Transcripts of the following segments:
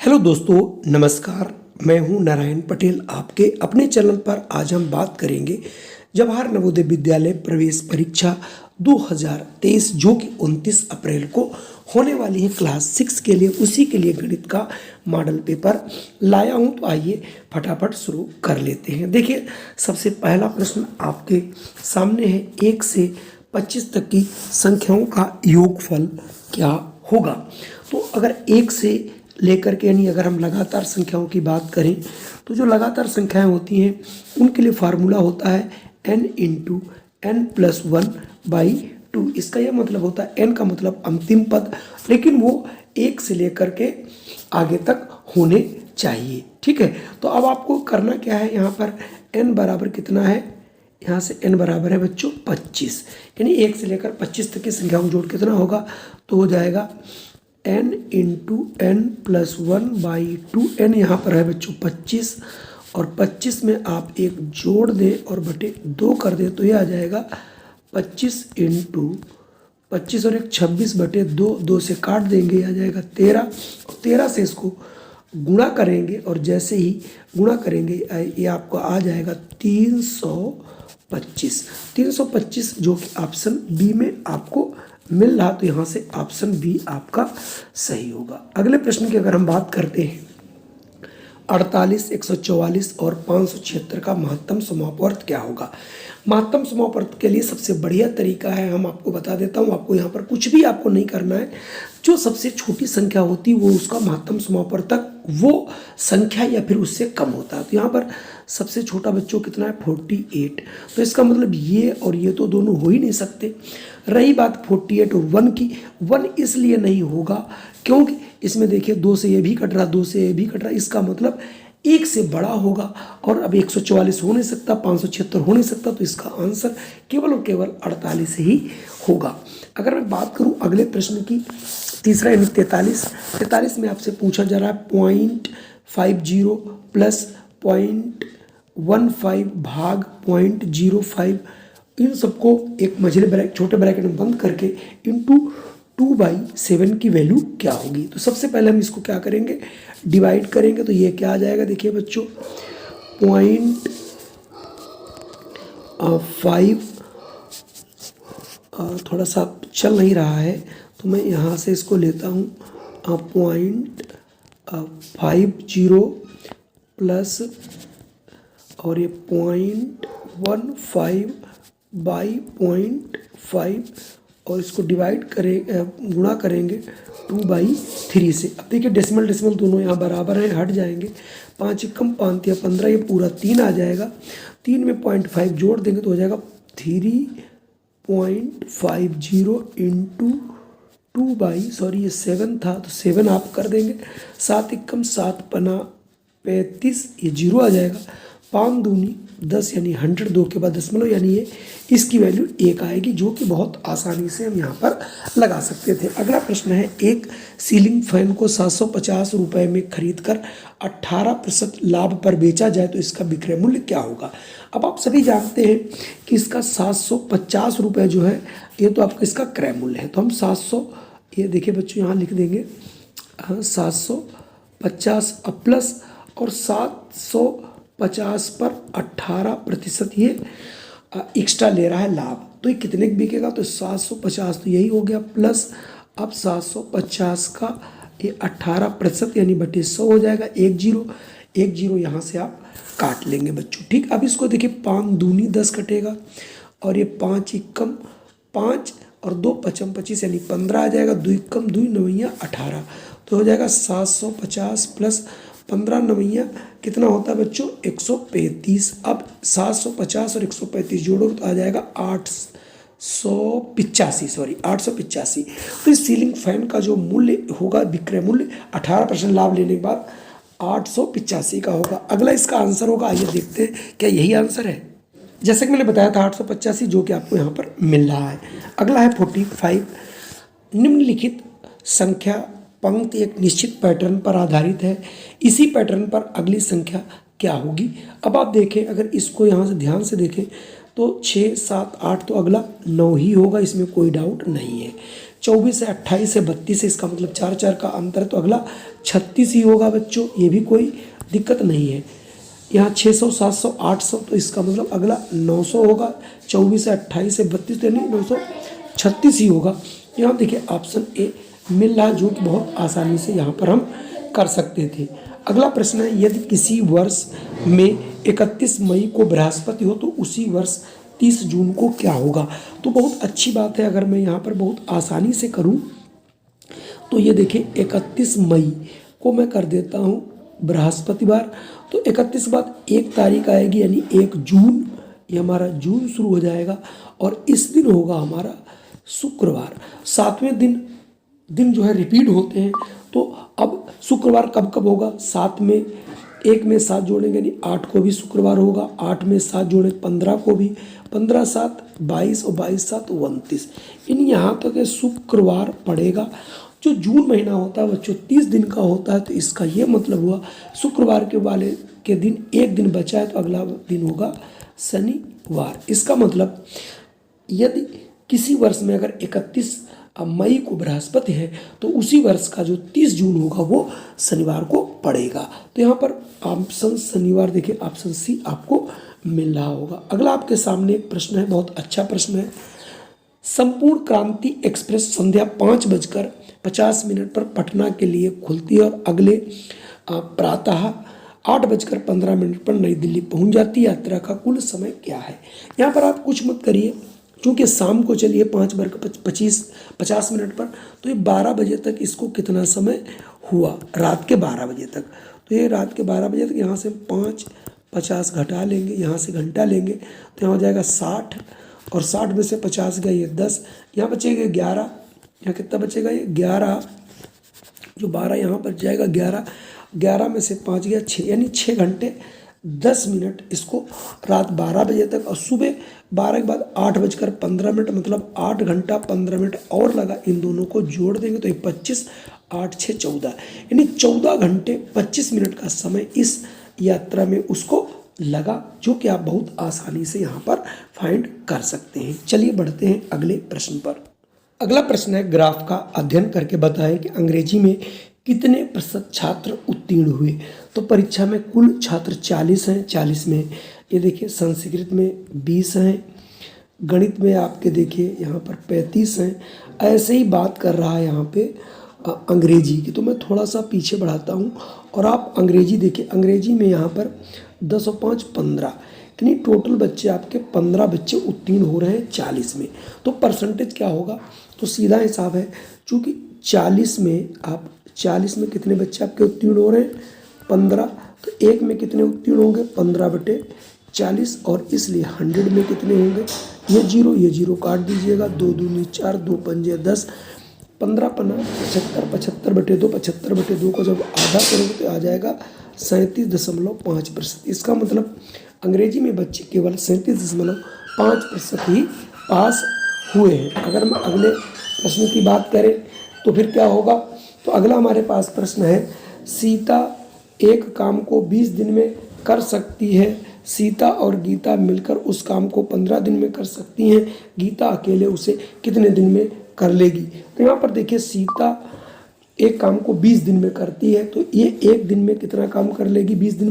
Hello दोस्तों, नमस्कार। मैं हूं नारायण पटेल। आपके अपने चैनल पर आज हम बात करेंगे जवाहर नवोदय विद्यालय प्रवेश परीक्षा 2023 जो कि 29 अप्रैल को होने वाली है क्लास 6 के लिए। उसी के लिए गणित का मॉडल पेपर लाया हूं। तो आइए फटाफट शुरू कर लेते हैं। देखिए, सबसे पहला प्रश्न आपके सामने है, 1 से 25 तक की संख्याओं का योगफल क्या होगा। तो अगर 1 से लेकर के यानी अगर हम लगातार संख्याओं की बात करें तो जो लगातार संख्याएं होती हैं उनके लिए फार्मूला होता है n इंटू एन प्लस 1/2। इसका यह मतलब होता है n का मतलब अंतिम पद, लेकिन वो 1 से लेकर के आगे तक होने चाहिए। ठीक है, तो अब आपको करना क्या है, यहाँ पर n बराबर कितना है, यहाँ से n बराबर है बच्चों 25, यानी 1 से लेकर 25 तक की संख्याओं जोड़ कितना होगा, तो हो जाएगा n into n plus 1/2। n यहाँ पर है बच्चों 25, और 25 में आप एक जोड़ दें और बटे 2 कर दें तो ये आ जाएगा 25 इंटू 25 और एक 26/2, 2 से काट देंगे, आ जाएगा 13, और 13 से इसको गुणा करेंगे और जैसे ही गुणा करेंगे ये आपको आ जाएगा 325 जो कि ऑप्शन बी में आपको मिल रहा। तो यहाँ से ऑप्शन बी आपका सही होगा। अगले प्रश्न की अगर हम बात करते हैं, 48, 144 और 576 का महत्तम समापवर्त क्या होगा। महत्तम समापवर्त के लिए सबसे बढ़िया तरीका है, हम आपको बता देता हूँ। आपको यहाँ पर कुछ भी आपको नहीं करना है, जो सबसे छोटी संख्या होती है वो उसका महत्तम समापवर्तक वो संख्या या फिर उससे कम होता है। तो यहाँ पर सबसे छोटा बच्चों कितना है 48, तो इसका मतलब ये और ये तो दोनों हो ही नहीं सकते। रही बात 48 और 1 की, 1 इसलिए नहीं होगा क्योंकि इसमें देखिए 2 से ये भी कट रहा, 2 से ये भी कट रहा, इसका मतलब 1 से बड़ा होगा। और अब 144 हो नहीं सकता, 576 हो नहीं सकता, तो इसका आंसर केवल और केवल 48 ही होगा। अगर मैं बात करूं अगले प्रश्न की, तीसरा यानी 43 में आपसे पूछा जा रहा है 0.50 प्लस 0.15 भाग 0.05, इन सबको एक मझले ब्रैकेट छोटे ब्रैकेट में बंद करके इंटू 2/7 की वैल्यू क्या होगी। तो सबसे पहले हम इसको क्या करेंगे, डिवाइड करेंगे। तो ये क्या आ जाएगा, देखिए बच्चों 0.5 थोड़ा सा चल नहीं रहा है तो मैं यहाँ से इसको लेता हूँ 0.50 प्लस और ये 0.15/0.5 और इसको डिवाइड करें गुणा करेंगे 2/3 से। अब देखिए डेसिमल दोनों यहाँ बराबर हैं, हट जाएंगे, 5 एकम 5 या 15, ये पूरा 3 आ जाएगा। 3 में 0.5 जोड़ देंगे तो हो जाएगा 3.50 इंटू 7 था तो 7 आप कर देंगे, 7 एकम 7 पना 35, ये 0 आ जाएगा। 5 दूनी 10 यानी 100, 2 के बाद दशमलव यानी ये इसकी वैल्यू 1 आएगी, जो कि बहुत आसानी से हम यहाँ पर लगा सकते थे। अगला प्रश्न है, एक सीलिंग फैन को 750 रुपये में खरीद कर 18% लाभ पर बेचा जाए तो इसका विक्रय मूल्य क्या होगा। अब आप सभी जानते हैं कि इसका 750 रुपये जो है ये तो आपका इसका क्रय मूल्य है। तो हम 700, ये देखिए बच्चों यहाँ लिख देंगे 750 प्लस और 750 पर 18% ये एक्स्ट्रा ले रहा है लाभ, तो ये कितने का बिकेगा, तो 750 तो यही हो गया, प्लस अब 750 का ये 18% यानी बटे 100 हो जाएगा। 1 0 यहाँ से आप काट लेंगे बच्चों। ठीक, अब इसको देखिए 5 दूनी 10 कटेगा और ये 5 एकम 5 और 2 पचम 25 यानी 15 आ जाएगा। 2 एकम 2 नवैया 18, तो हो जाएगा 750 प्लस 15 नवैया कितना होता है बच्चों 135। अब 750 और 135 जोड़ो तो आ जाएगा 885। तो इस सीलिंग फैन का जो मूल्य होगा, विक्रय मूल्य 18% लाभ लेने के बाद 885 का होगा। अगला इसका आंसर होगा, आइए देखते हैं क्या यही आंसर है। जैसे कि मैंने बताया था 885 जो कि आपको यहाँ पर मिल रहा है। अगला है 45, निम्नलिखित संख्या पंक्ति एक निश्चित पैटर्न पर आधारित है, इसी पैटर्न पर अगली संख्या क्या होगी। अब आप देखें, अगर इसको यहाँ से ध्यान से देखें तो 6 7 8 तो अगला 9 ही होगा, इसमें कोई डाउट नहीं है। 24 है, 28 है, 32 है, इसका मतलब 4 4 का अंतर है, तो अगला 36 ही होगा बच्चों, ये भी कोई दिक्कत नहीं है। यहाँ 600, 700, 800, तो इसका मतलब अगला 900 होगा। 24 है, 28 है, 32 यानी 936 ही होगा। यहाँ देखिए ऑप्शन ए मिल रहा है, जो कि बहुत आसानी से यहाँ पर हम कर सकते थे। अगला प्रश्न है, यदि किसी वर्ष में 31 मई को बृहस्पति हो तो उसी वर्ष 30 जून को क्या होगा। तो बहुत अच्छी बात है, अगर मैं यहाँ पर बहुत आसानी से करूँ तो ये देखिए 31 मई को मैं कर देता हूँ बृहस्पतिवार, तो 31 बाद 1 तारीख आएगी यानी 1 जून, ये हमारा जून शुरू हो जाएगा और इस दिन होगा हमारा शुक्रवार। 7वें दिन जो है रिपीट होते हैं, तो अब शुक्रवार कब कब होगा, 7 में 1 में 7 जोड़ेंगे यानी 8 को भी शुक्रवार होगा, 8 में 7 जोड़े 15 को भी, 15 7 22 और 22 7 29, इन यहाँ तक शुक्रवार पड़ेगा। जो जून महीना होता है बच्चों 30 दिन का होता है, तो इसका ये मतलब हुआ शुक्रवार के वाले के दिन एक दिन बचा है, तो अगला दिन होगा शनिवार। इसका मतलब यदि किसी वर्ष में अगर 31 मई को बृहस्पति है तो उसी वर्ष का जो 30 जून होगा वो शनिवार को पड़ेगा। तो यहाँ पर ऑप्शन शनिवार देखिए, ऑप्शन सी आपको मिल रहा होगा। अगला आपके सामने एक प्रश्न है, बहुत अच्छा प्रश्न है। संपूर्ण क्रांति एक्सप्रेस संध्या 5:50 पर पटना के लिए खुलती है और अगले प्रातः 8:15 पर नई दिल्ली पहुंच जाती है। यात्रा का कुल समय क्या है। यहाँ पर आप कुछ मत करिए, क्योंकि शाम को चलिए 5:50 पर, तो ये 12 बजे तक इसको कितना समय हुआ, रात के 12 बजे तक। तो ये रात के 12 बजे तक यहाँ से 5:50 घटा लेंगे, यहाँ से घंटा लेंगे, तो यहाँ हो जाएगा 60, और 60 में से 50 गया ये 10, यहाँ बचेगा 11, यहाँ कितना बचेगा ये 11, जो 12 यहाँ पर जाएगा 11, 11 में से 5 गया 6, यानी 6 घंटे 10 मिनट इसको रात 12 बजे तक, और सुबह 12 के बाद 8:15 मतलब 8 घंटा 15 मिनट और लगा। इन दोनों को जोड़ देंगे तो ये 25, 8 6 14, यानी 14 घंटे 25 मिनट का समय इस यात्रा में उसको लगा, जो कि आप बहुत आसानी से यहाँ पर फाइंड कर सकते हैं। चलिए बढ़ते हैं अगले प्रश्न पर। अगला प्रश्न है, ग्राफ का अध्ययन करके बताएं कि अंग्रेजी में कितने प्रतिशत छात्र उत्तीर्ण हुए। तो परीक्षा में कुल छात्र 40 हैं, 40 में ये देखिए संस्कृत में 20 हैं, गणित में आपके देखिए यहाँ पर 35 हैं। ऐसे ही बात कर रहा है यहाँ पे अंग्रेजी की, तो मैं थोड़ा सा पीछे बढ़ाता हूँ और आप अंग्रेजी देखिए। अंग्रेजी में यहाँ पर 10 और 5 15, यानी टोटल बच्चे आपके 15 बच्चे उत्तीर्ण हो रहे हैं 40 में। तो परसेंटेज क्या होगा, तो सीधा हिसाब है, चूँकि 40 में कितने बच्चे आपके उत्तीर्ण हो रहे हैं 15, तो 1 में कितने उत्तीर्ण होंगे 15/40, और इसलिए 100 में कितने होंगे, ये जीरो काट दीजिएगा, 2 दूनी 4, 2 पंजे 10, 15 पन्ना 75, 75/2, 75/2 को जब आधा करोगे तो आ जाएगा 37.5%। इसका मतलब अंग्रेजी में बच्चे केवल 37.5% ही पास हुए हैं। अगर हम अगले प्रश्न की बात करें तो फिर क्या होगा, तो अगला हमारे पास प्रश्न है, सीता एक काम को 20 दिन में कर सकती है, सीता और गीता मिलकर उस काम को 15 दिन में कर सकती हैं, गीता अकेले उसे कितने दिन में कर लेगी। तो यहाँ पर देखिए सीता एक काम को 20 दिन में करती है, तो ये एक दिन में कितना काम कर लेगी, 20 दिन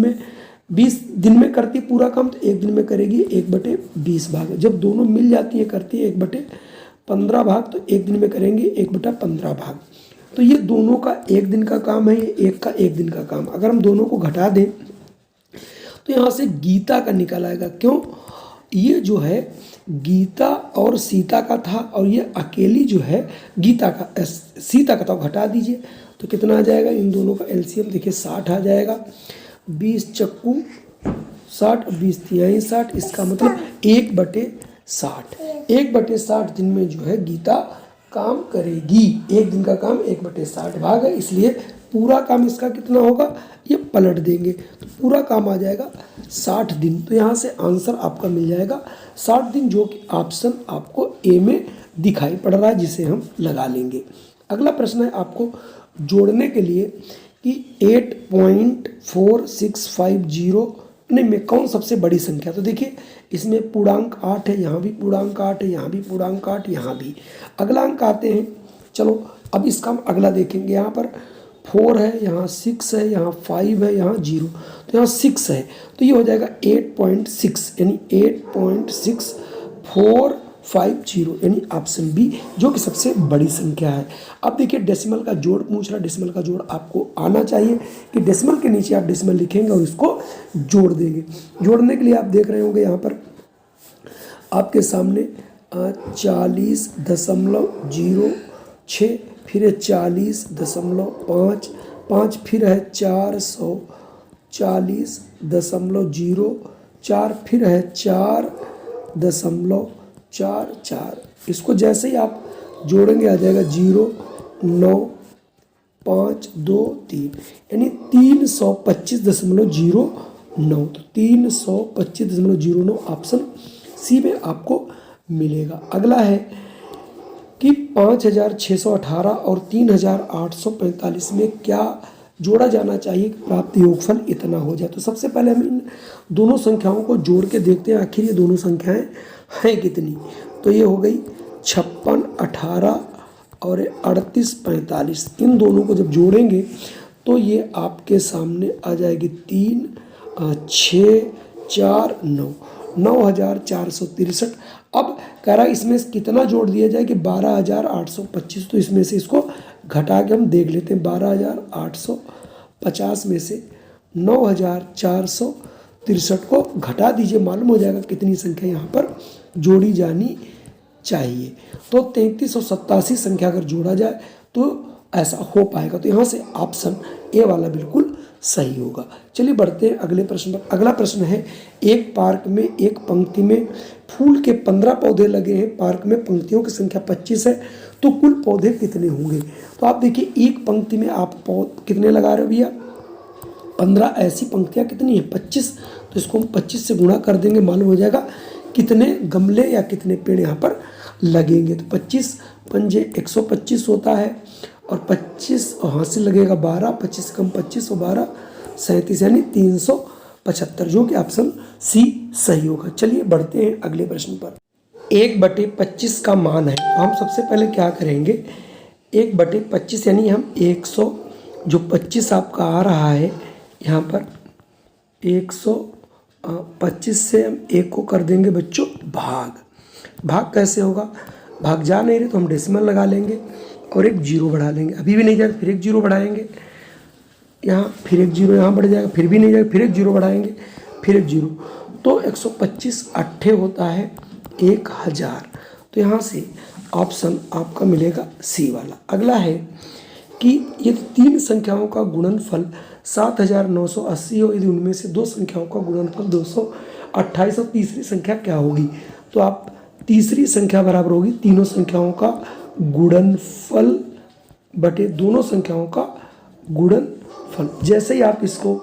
में करती है पूरा काम, तो एक दिन में करेगी 1/20 भाग। जब दोनों मिल जाती है करती है 1/15 भाग, तो एक दिन में करेंगे 1/15 भाग। तो ये दोनों का एक दिन का काम है, ये एक का एक दिन का काम। अगर हम दोनों को घटा दें तो यहाँ से गीता का निकल आएगा। क्यों, ये जो है गीता और सीता का था, और ये अकेली जो है गीता का सीता का था, घटा दीजिए तो कितना आ जाएगा, इन दोनों का एलसीएम देखिए 60 आ जाएगा। 20 चक्कू 60, 20 तिहाई 60, इसका मतलब 1/60। 1/60 दिन में जो है गीता काम करेगी। एक दिन का काम 1/60 भाग है, इसलिए पूरा काम इसका कितना होगा, ये पलट देंगे तो पूरा काम आ जाएगा 60 दिन। तो यहाँ से आंसर आपका मिल जाएगा 60 दिन, जो कि ऑप्शन आपको ए में दिखाई पड़ रहा है, जिसे हम लगा लेंगे। अगला प्रश्न है आपको जोड़ने के लिए कि 8.4650 में कौन सबसे बड़ी संख्या। तो देखिए इसमें पूर्णांक 8 है, यहाँ भी पूर्णांक 8 है, यहाँ भी पूर्णांक 8, यहाँ भी। अगला अंक आते हैं चलो अब इसका हम अगला देखेंगे। यहाँ पर 4 है, यहाँ 6 है, यहाँ 5 है, यहाँ 0, तो यहाँ 6 है, तो ये हो जाएगा 8.6 यानी 8.6450 यानी ऑप्शन बी जो कि सबसे बड़ी संख्या है। अब देखिए डेसिमल का जोड़ पूछ रहा है, डेसिमल का जोड़ आपको आना चाहिए कि डेसिमल के नीचे आप डेसिमल लिखेंगे और इसको जोड़ देंगे। जोड़ने के लिए आप देख रहे होंगे यहाँ पर आपके सामने 40.06, फिर है 40.5, 5 फिर है 440.04, फिर है 4.44। इसको जैसे ही आप जोड़ेंगे आ जाएगा 0.9523 यानी 325.09, तो 325.09 ऑप्शन सी में आपको मिलेगा। अगला है कि 5618 और 3845 में क्या जोड़ा जाना चाहिए कि प्राप्त योगफल इतना हो जाए। तो सबसे पहले हम इन दोनों संख्याओं को जोड़ के देखते हैं आखिर ये दोनों संख्याएं हैं कितनी। तो ये हो गई 5618 और 3845, इन दोनों को जब जोड़ेंगे तो ये आपके सामने आ जाएगी 3649, 9463। अब कह रहा है इसमें कितना जोड़ दिया जाए कि 12825, तो इसमें से इसको घटा के हम देख लेते हैं। 12850 में से 9463 को घटा दीजिए, मालूम हो जाएगा कितनी संख्या यहाँ पर जोड़ी जानी चाहिए। तो 3387 संख्या अगर जोड़ा जाए तो ऐसा हो पाएगा। तो यहाँ से ऑप्शन ए वाला बिल्कुल सही होगा। चलिए बढ़ते हैं अगले प्रश्न पर। अगला प्रश्न है, एक पार्क में एक पंक्ति में फूल के 15 पौधे लगे हैं, पार्क में पंक्तियों की संख्या 25 है, तो कुल पौधे कितने होंगे। तो आप देखिए एक पंक्ति में आप कितने लगा रहे हो भैया, 15, ऐसी पंक्तियाँ कितनी है 25, तो इसको हम 25 से गुणा कर देंगे, मालूम हो जाएगा कितने गमले या कितने पेड़ यहाँ पर लगेंगे। तो 25 पंजे 125 होता है और 25 हाथ से लगेगा 12, 25 कम 25 और 12 37 यानी 375 जो कि ऑप्शन सी सही होगा। चलिए बढ़ते हैं अगले प्रश्न पर। 1/25 का मान है, तो हम सबसे पहले क्या करेंगे 1/25 यानी हम 100 जो 25 आपका आ रहा है यहाँ पर 125 से हम 1 को कर देंगे बच्चों भाग कैसे होगा, भाग जा नहीं रहे तो हम डेसिमल लगा लेंगे और एक जीरो बढ़ा लेंगे, अभी भी नहीं जाए फिर एक जीरो बढ़ाएंगे यहाँ, फिर एक जीरो यहाँ बढ़ जाएगा, फिर भी नहीं जाएगा, फिर एक जीरो बढ़ाएंगे, फिर एक जीरो, तो 125 अट्ठे होता है 1000। तो यहाँ से ऑप्शन आपका मिलेगा सी वाला। अगला है कि यदि तीन संख्याओं का गुणनफल 7980 हो, यदि उनमें से दो संख्याओं का गुणनफल 228 और तीसरी संख्या क्या होगी। तो आप तीसरी संख्या बराबर होगी तीनों संख्याओं का गुणनफल बटे दोनों संख्याओं का गुणनफल। जैसे ही आप इसको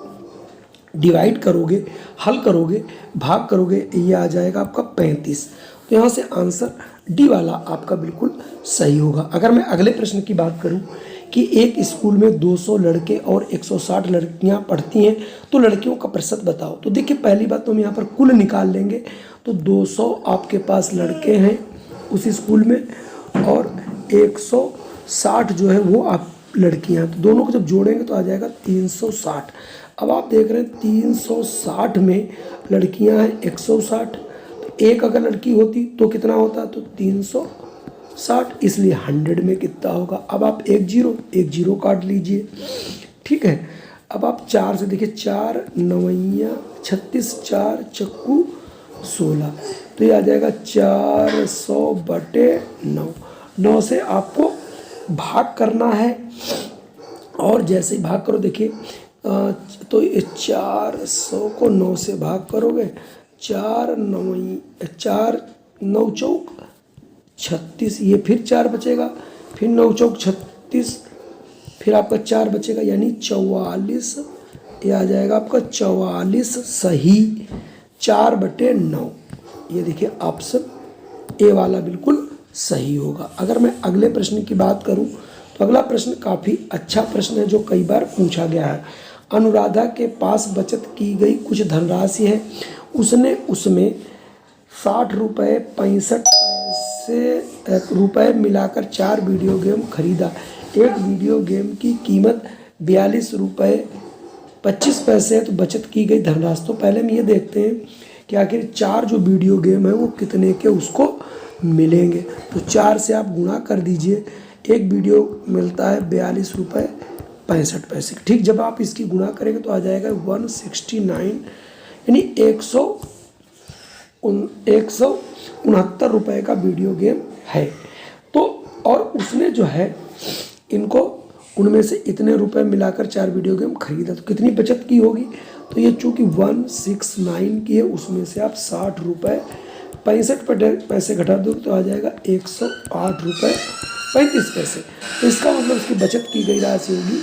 डिवाइड करोगे, हल करोगे, भाग करोगे, ये आ जाएगा आपका 35। तो यहाँ से आंसर डी वाला आपका बिल्कुल सही होगा। अगर मैं अगले प्रश्न की बात करूँ कि एक स्कूल में 200 लड़के और 160 लड़कियाँ पढ़ती हैं, तो लड़कियों का प्रतिशत बताओ। तो देखिए पहली बात तो हम यहाँ पर कुल निकाल लेंगे, तो 200 आपके पास लड़के हैं उस स्कूल में और 160 जो है वो आप लड़कियाँ, तो दोनों को जब जोड़ेंगे तो आ जाएगा 360। अब आप देख रहे हैं 360 में लड़कियां हैं 160, तो एक अगर लड़की होती तो कितना होता, तो 360, इसलिए 100 में कितना होगा। अब आप एक जीरो काट लीजिए, ठीक है। अब आप 4 से देखिए, 4 9 36, 4 चक्कू 16, तो ये आ जाएगा 400/9। 9 से आपको भाग करना है और जैसे ही भाग करो देखिए तो ये 400 को 9 से भाग करोगे, 4 9 चौक 36, ये फिर 4 बचेगा, फिर 9 चौक 36, फिर आपका 4 बचेगा यानी 44, ये आ जाएगा आपका 44 सही 4/9। ये देखिए ऑप्शन ए वाला बिल्कुल सही होगा। अगर मैं अगले प्रश्न की बात करूं तो अगला प्रश्न काफ़ी अच्छा प्रश्न है जो कई बार पूछा गया है। अनुराधा के पास बचत की गई कुछ धनराशि है, उसने उसमें 60 रुपये 65 पैसे से रुपए मिलाकर 4 वीडियो गेम खरीदा। एक वीडियो गेम की कीमत 42 रुपये 25 पैसे है, तो बचत की गई धनराशि। तो पहले हम ये देखते हैं कि आखिर 4 जो वीडियो गेम है वो कितने के उसको मिलेंगे। तो 4 से आप गुणा कर दीजिए, एक वीडियो मिलता है 42 रुपये 65 पैसे। ठीक, जब आप इसकी गुणा करेंगे तो आ जाएगा 169, यानी 169 रुपये का वीडियो गेम है। तो और उसने जो है इनको उनमें से इतने रुपए मिलाकर 4 वीडियो गेम खरीदा, तो कितनी बचत की होगी। तो ये चूँकि 169 की है, उसमें से आप 60 रुपये 65 पैसे घटा दो तो आ जाएगा 108 रुपये 35 पैसे। तो इसका मतलब इसकी बचत की गई राशि होगी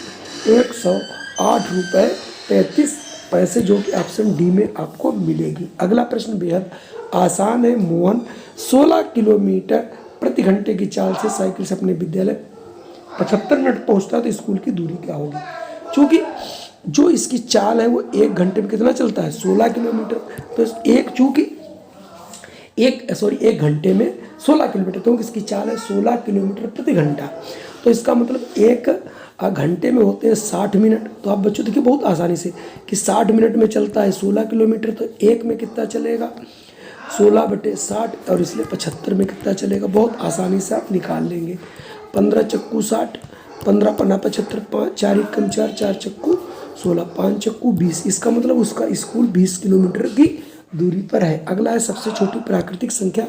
108 रुपये 35 पैसे, जो कि ऑप्शन डी में आपको मिलेगी। अगला प्रश्न बेहद आसान है। मोहन 16 किलोमीटर प्रति घंटे की चाल से साइकिल से अपने विद्यालय 75 मिनट पहुंचता है, तो स्कूल की दूरी क्या होगी। चूँकि जो इसकी चाल है वो 1 घंटे में कितना चलता है 16 किलोमीटर, तो एक घंटे में 16 किलोमीटर, क्योंकि इसकी चाल है 16 किलोमीटर प्रति घंटा। तो इसका मतलब 1 घंटे में होते हैं 60 मिनट। तो आप बच्चों देखिए बहुत आसानी से कि 60 मिनट में चलता है 16 किलोमीटर, तो 1 में कितना चलेगा 16/60, और इसलिए 75 में कितना चलेगा, बहुत आसानी से आप निकाल लेंगे। 15 चक्कू 60, 15 पन्ना 75, 4 एकम 4, 4 चक्कू 16, 5 चक्कू 20। इसका मतलब उसका स्कूल 20 किलोमीटर की दूरी पर है। अगला है सबसे छोटी प्राकृतिक संख्या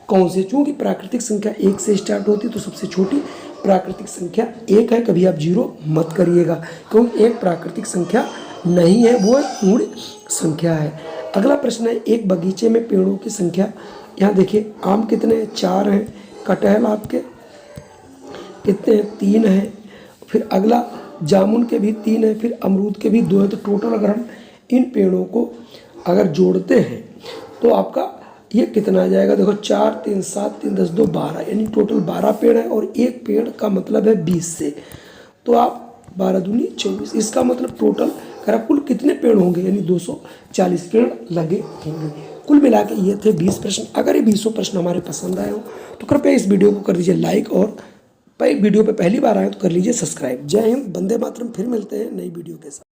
कौन सी। चूँकि प्राकृतिक संख्या 1 से स्टार्ट होती है, तो सबसे छोटी प्राकृतिक संख्या 1 है। कभी आप 0 मत करिएगा, क्योंकि एक प्राकृतिक संख्या नहीं है, वो पूर्ण संख्या है। अगला प्रश्न है, एक बगीचे में पेड़ों की संख्या, यहाँ देखिए आम कितने हैं 4 हैं, कटहल आपके कितने हैं 3 हैं, फिर अगला जामुन के भी 3 हैं, फिर अमरूद के भी 2 हैं। तो टोटल अगर हम इन पेड़ों को अगर जोड़ते हैं तो आपका ये कितना आ जाएगा, देखो 4 3 7 3 10 2 12, यानी टोटल 12 पेड़ है, और एक पेड़ का मतलब है 20 से, तो आप 12 दूनी 24। इसका मतलब टोटल अगर कुल कितने पेड़ होंगे, यानी 240 पेड़ लगे होंगे। कुल मिला के ये थे 20 प्रश्न। अगर ये 20 प्रश्न हमारे पसंद आए हो तो कृपया इस वीडियो को कर दीजिए लाइक, और वीडियो पे पहली बार आए तो कर लीजिए सब्सक्राइब। जय हिंद, वंदे मातरम। फिर मिलते हैं नई वीडियो के साथ।